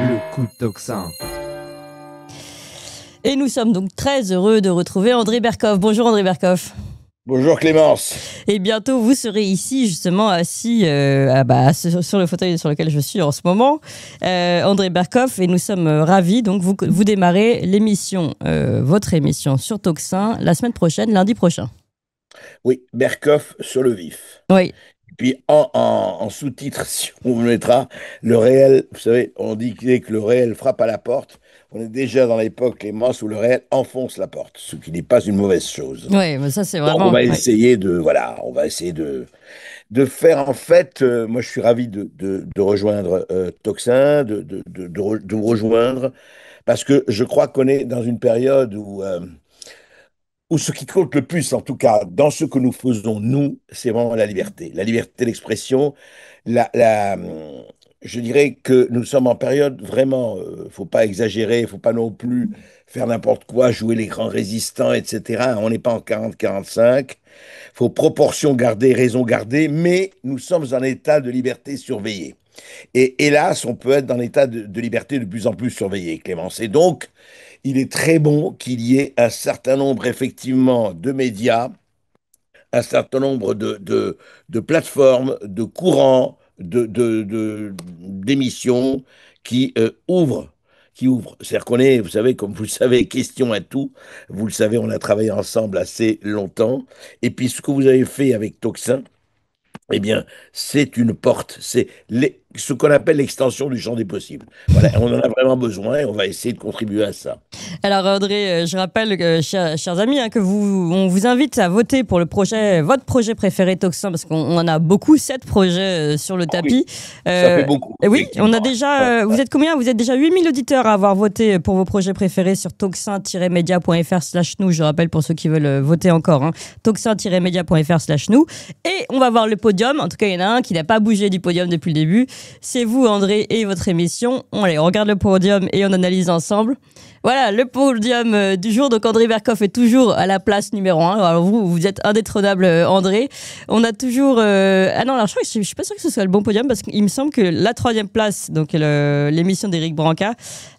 Le coup de tocsin. Et nous sommes donc très heureux de retrouver André Berkoff. Bonjour André Berkoff. Bonjour Clémence. Et bientôt vous serez ici justement assis sur le fauteuil sur lequel je suis en ce moment, André Berkoff, et nous sommes ravis. Donc vous démarrez l'émission, votre émission sur Tocsin la semaine prochaine, lundi prochain. Oui, Berkoff sur le vif. Oui. Puis en sous-titre, si on mettra le réel, vous savez, on dit que le réel frappe à la porte. On est déjà dans l'époque, Clémence, où le réel enfonce la porte, ce qui n'est pas une mauvaise chose. Oui, mais ça c'est vraiment... Donc on va essayer de faire en fait, moi je suis ravi de rejoindre Tocsin, de vous rejoindre, parce que je crois qu'on est dans une période où ce qui compte le plus, en tout cas, dans ce que nous faisons, nous, c'est vraiment la liberté. La liberté d'expression. Je dirais que nous sommes en période vraiment, faut pas exagérer, faut pas non plus faire n'importe quoi, jouer les grands résistants, etc. On n'est pas en 40-45. Faut proportion garder, raison garder, mais nous sommes en état de liberté surveillée. Et hélas, on peut être dans l'état de liberté de plus en plus surveillé, Clémence. Et donc, il est très bon qu'il y ait un certain nombre, effectivement, de médias, un certain nombre de plateformes, de courants, d'émissions qui ouvrent. C'est-à-dire qu'on est, vous savez, comme vous le savez, question à tout. Vous le savez, on a travaillé ensemble assez longtemps. Et puis, ce que vous avez fait avec Tocsin, eh bien, c'est une porte. Ce qu'on appelle l'extension du champ des possibles. Voilà, on en a vraiment besoin et on va essayer de contribuer à ça. Alors André, je rappelle, chers amis, que on vous invite à voter pour votre projet préféré Tocsin, parce qu'on en a beaucoup, 7 projets sur le tapis. Oui, ça fait beaucoup. Oui, on a déjà... vous êtes combien ? Vous êtes déjà 8000 auditeurs à avoir voté pour vos projets préférés sur tocsin-media.fr/nous. Je rappelle pour ceux qui veulent voter encore, hein, tocsin-media.fr/nous. Et on va voir le podium. En tout cas, il y en a un qui n'a pas bougé du podium depuis le début. C'est vous, André, et votre émission. Allez, on regarde le podium et on analyse ensemble. Voilà, le podium du jour. Donc André Berkoff est toujours à la place numéro 1. Alors vous êtes indétrônable, André. On a toujours... Ah non, alors je suis pas sûr que ce soit le bon podium, parce qu'il me semble que la 3e place, donc l'émission d'Éric Branca,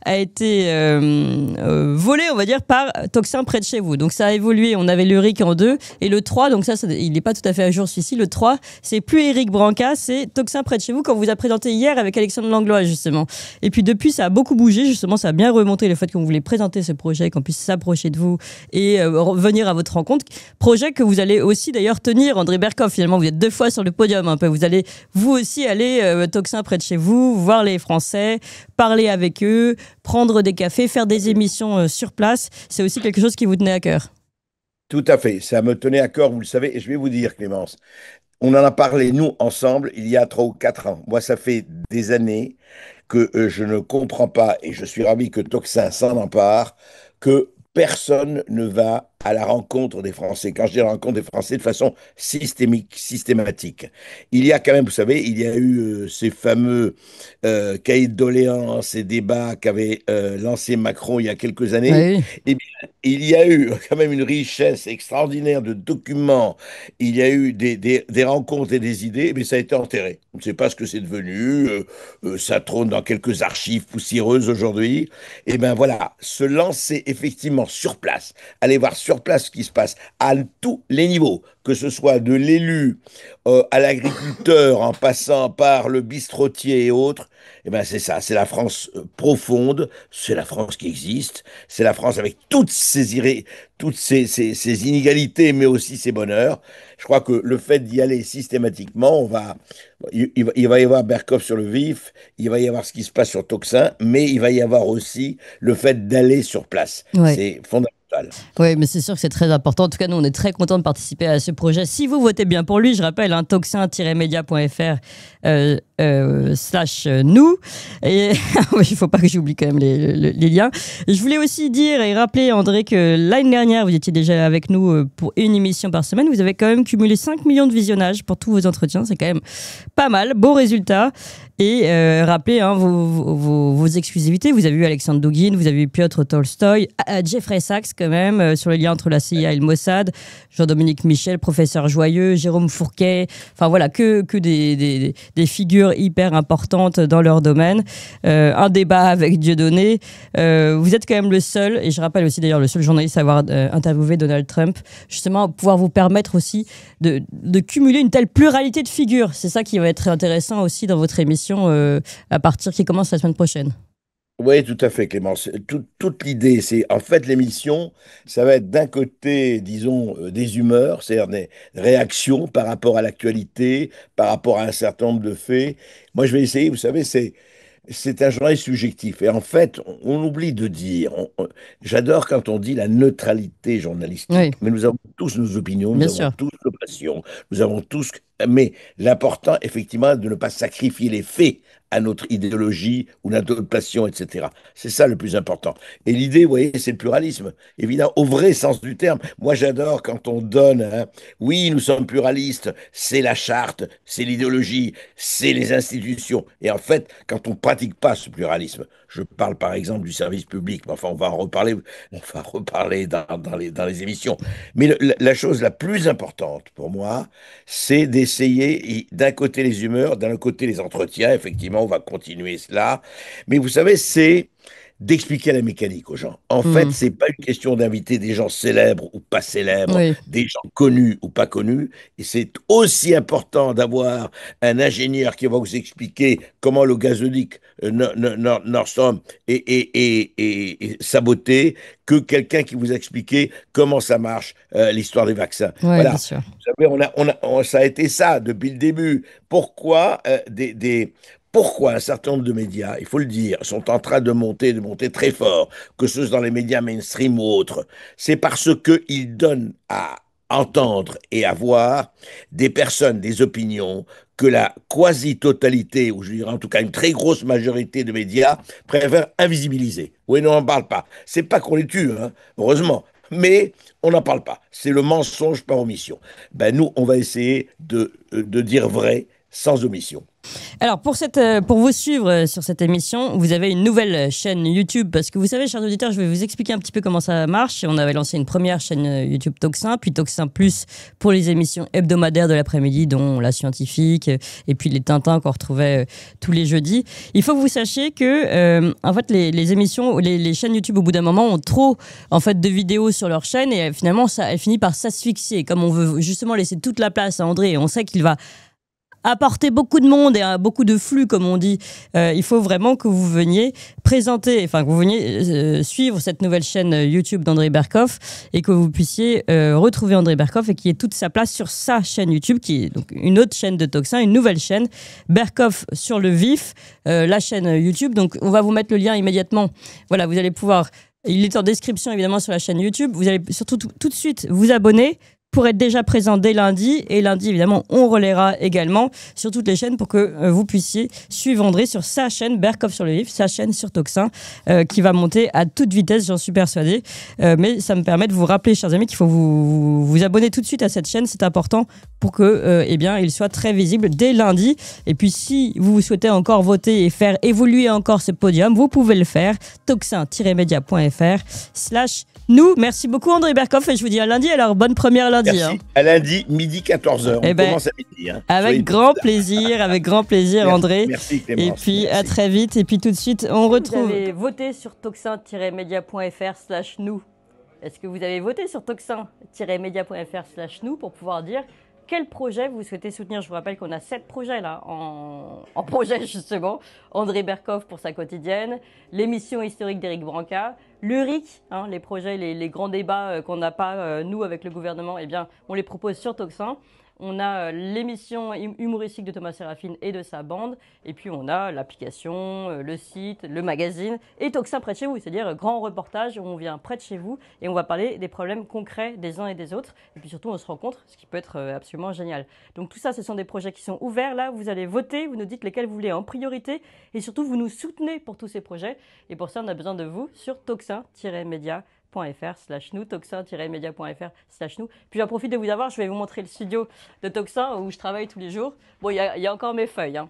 a été volée, on va dire, par Tocsin près de chez vous. Donc ça a évolué. On avait le RIC en 2 et le 3, donc ça il n'est pas tout à fait à jour celui-ci. Le 3, c'est plus Éric Branca, c'est Tocsin près de chez vous, qu'on vous a présenté hier avec Alexandre Langlois, justement. Et puis depuis, ça a beaucoup bougé, justement, ça a bien remonté le fait qu'on voulait présenter ce projet, qu'on puisse s'approcher de vous et venir à votre rencontre. Projet que vous allez aussi d'ailleurs tenir, André Berkoff. Finalement, vous êtes 2 fois sur le podium un peu. Vous allez vous aussi aller Tocsin près de chez vous, voir les Français, parler avec eux, prendre des cafés, faire des émissions sur place. C'est aussi quelque chose qui vous tenait à cœur. Tout à fait, ça me tenait à cœur, vous le savez, et je vais vous dire, Clémence, on en a parlé, nous, ensemble, il y a 3 ou 4 ans. Moi, ça fait des années que je ne comprends pas, et je suis ravi que Tocsin s'en empare, que personne ne va à la rencontre des Français. Quand je dis à la rencontre des Français, de façon systématique. Il y a quand même, vous savez, il y a eu ces fameux cahiers de doléances, ces débats qu'avait lancé Macron il y a quelques années. Oui. Eh bien, il y a eu quand même une richesse extraordinaire de documents. Il y a eu des rencontres et des idées, mais ça a été enterré. On ne sait pas ce que c'est devenu. Ça trône dans quelques archives poussiéreuses aujourd'hui. Et bien voilà, se lancer effectivement sur place, aller voir sur place ce qui se passe à tous les niveaux, que ce soit de l'élu à l'agriculteur, en passant par le bistrotier et autres. Et ben c'est ça, c'est la France profonde, c'est la France qui existe, c'est la France avec toutes ses inégalités, mais aussi ses bonheurs. Je crois que le fait d'y aller systématiquement, il va y avoir Berkoff sur le vif, il va y avoir ce qui se passe sur Tocsin, mais il va y avoir aussi le fait d'aller sur place. Ouais. C'est fondamental. Oui, mais c'est sûr que c'est très important. En tout cas, nous, on est très contents de participer à ce projet. Si vous votez bien pour lui, je rappelle, hein, tocsin-media.fr /nous. Et il ne faut pas que j'oublie quand même les liens. Je voulais aussi dire et rappeler, André, que l'année dernière, vous étiez déjà avec nous pour une émission par semaine. Vous avez quand même cumulé 5 millions de visionnages pour tous vos entretiens. C'est quand même pas mal. Beau résultat. Et rappelez vos exclusivités. Vous avez eu Alexandre Douguin, vous avez eu Piotr Tolstoï, Jeffrey Sachs quand même, sur le lien entre la CIA et le Mossad, Jean-Dominique Michel, professeur Joyeux, Jérôme Fourquet, enfin voilà, que des figures hyper importantes dans leur domaine. Un débat avec Dieudonné. Vous êtes quand même le seul, et je rappelle aussi d'ailleurs le seul journaliste à avoir interviewé Donald Trump, justement pouvoir vous permettre aussi de cumuler une telle pluralité de figures. C'est ça qui va être intéressant aussi dans votre émission qui commence la semaine prochaine. Oui, tout à fait, Clément. Toute l'idée, c'est en fait l'émission, ça va être d'un côté, disons, des humeurs, c'est-à-dire des réactions par rapport à l'actualité, par rapport à un certain nombre de faits. Moi, je vais essayer, vous savez, c'est un journal subjectif. Et en fait, on oublie de dire, j'adore quand on dit la neutralité journalistique, Oui, mais nous avons tous nos opinions, nous bien avons sûr. tous nos passions, nous avons tous... Mais l'important, effectivement, est de ne pas sacrifier les faits à notre idéologie ou notre passion, etc. C'est ça le plus important. Et l'idée, vous voyez, c'est le pluralisme. Évidemment, au vrai sens du terme. Moi, j'adore quand on donne, hein, oui, nous sommes pluralistes, c'est la charte, c'est l'idéologie, c'est les institutions. Et en fait, quand on ne pratique pas ce pluralisme, je parle par exemple du service public, mais enfin, on va reparler dans les émissions. Mais la chose la plus importante pour moi, c'est d'essayer d'un côté les humeurs, d'un autre côté les entretiens. Effectivement, on va continuer cela. Mais vous savez, c'est d'expliquer la mécanique aux gens. En fait, Hmm. c'est pas une question d'inviter des gens célèbres ou pas célèbres, Oui, des gens connus ou pas connus. Et c'est aussi important d'avoir un ingénieur qui va vous expliquer comment le gazoduc Nord Stream est saboté que quelqu'un qui vous a expliqué comment ça marche, l'histoire des vaccins. ouais, bien Voilà. sûr. Vous savez, ça a été ça depuis le début. Pourquoi pourquoi un certain nombre de médias, il faut le dire, sont en train de monter très fort, que ce soit dans les médias mainstream ou autres? C'est parce qu'ils donnent à entendre et à voir des personnes, des opinions que la quasi-totalité, ou je dirais en tout cas une très grosse majorité de médias, préfèrent invisibiliser. Oui, non, on n'en parle pas. C'est pas qu'on les tue, hein, heureusement, mais on n'en parle pas. C'est le mensonge par omission. Ben, nous, on va essayer de dire vrai sans omission. Alors, pour vous suivre sur cette émission, vous avez une nouvelle chaîne YouTube, parce que vous savez, chers auditeurs, je vais vous expliquer un petit peu comment ça marche. On avait lancé une première chaîne YouTube Toxin, puis Toxin Plus pour les émissions hebdomadaires de l'après-midi, dont La Scientifique, et puis les Tintins qu'on retrouvait tous les jeudis. Il faut que vous sachiez que, en fait, les émissions, les chaînes YouTube, au bout d'un moment, ont trop, en fait, de vidéos sur leur chaîne, et finalement, elle finit par s'asphyxier. Comme on veut justement laisser toute la place à André, et on sait qu'il va apporter beaucoup de monde et beaucoup de flux, comme on dit. Il faut vraiment que vous veniez que vous veniez suivre cette nouvelle chaîne YouTube d'André Berkoff, et que vous puissiez retrouver André Berkoff et qu'il ait toute sa place sur sa chaîne YouTube, qui est donc une autre chaîne de Toxin, une nouvelle chaîne, Berkoff sur le vif, la chaîne YouTube. Donc on va vous mettre le lien immédiatement. Voilà, vous allez pouvoir... Il est en description évidemment sur la chaîne YouTube. Vous allez surtout tout de suite vous abonner pour être déjà présent dès lundi. Et lundi, évidemment, on relaiera également sur toutes les chaînes pour que vous puissiez suivre André sur sa chaîne, Berkoff sur le vif, sa chaîne sur Toxin, qui va monter à toute vitesse, j'en suis persuadée. Mais ça me permet de vous rappeler, chers amis, qu'il faut vous abonner tout de suite à cette chaîne. C'est important pour que, il soit très visible dès lundi. Et puis, si vous souhaitez encore voter et faire évoluer encore ce podium, vous pouvez le faire. toxin-media.fr/nous. Merci beaucoup, André Berkoff, et je vous dis à lundi. Alors, bonne première lundi. Merci. Hein. À lundi, midi 14h. On commence à midi. Hein. Avec grand plaisir, Merci, André. merci Clémence. Et puis, merci. à très vite. Et puis, tout de suite, on retrouve... Vous avez voté sur toxin-media.fr/nous. Est-ce que vous avez voté sur toxin-media.fr/nous pour pouvoir dire quel projet vous souhaitez soutenir? Je vous rappelle qu'on a 7 projets là en projet, justement. André Berkoff pour sa quotidienne, l'émission historique d'Éric Branca, l'URIC, les projets, les grands débats qu'on n'a pas, nous, avec le gouvernement, eh bien, on les propose sur Toxin. On a l'émission humoristique de Thomas Séraphin et de sa bande. Et puis, on a l'application, le site, le magazine et Toxin près de chez vous. C'est-à-dire grand reportage où on vient près de chez vous et on va parler des problèmes concrets des uns et des autres. Et puis surtout, on se rencontre, ce qui peut être absolument génial. Donc tout ça, ce sont des projets qui sont ouverts. Là, vous allez voter, vous nous dites lesquels vous voulez en priorité. Et surtout, vous nous soutenez pour tous ces projets. Et pour ça, on a besoin de vous sur toxin-media.fr/nous, toxin-media.fr/nous. Puis j'en profite de vous avoir, je vais vous montrer le studio de Toxin où je travaille tous les jours. Bon, il y a encore mes feuilles.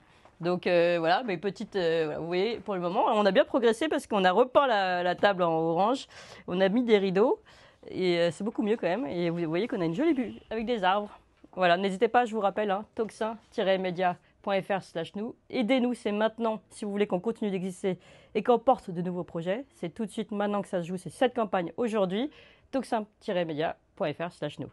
Donc voilà, mais vous voyez, pour le moment, on a bien progressé parce qu'on a repeint la table en orange, on a mis des rideaux et c'est beaucoup mieux quand même. Et vous voyez qu'on a une jolie vue avec des arbres. Voilà, n'hésitez pas, je vous rappelle, toxin-media.fr/nous. Aidez-nous, c'est maintenant si vous voulez qu'on continue d'exister et qu'on porte de nouveaux projets. C'est tout de suite maintenant que ça se joue, c'est cette campagne aujourd'hui. Toxin-media.fr/nous.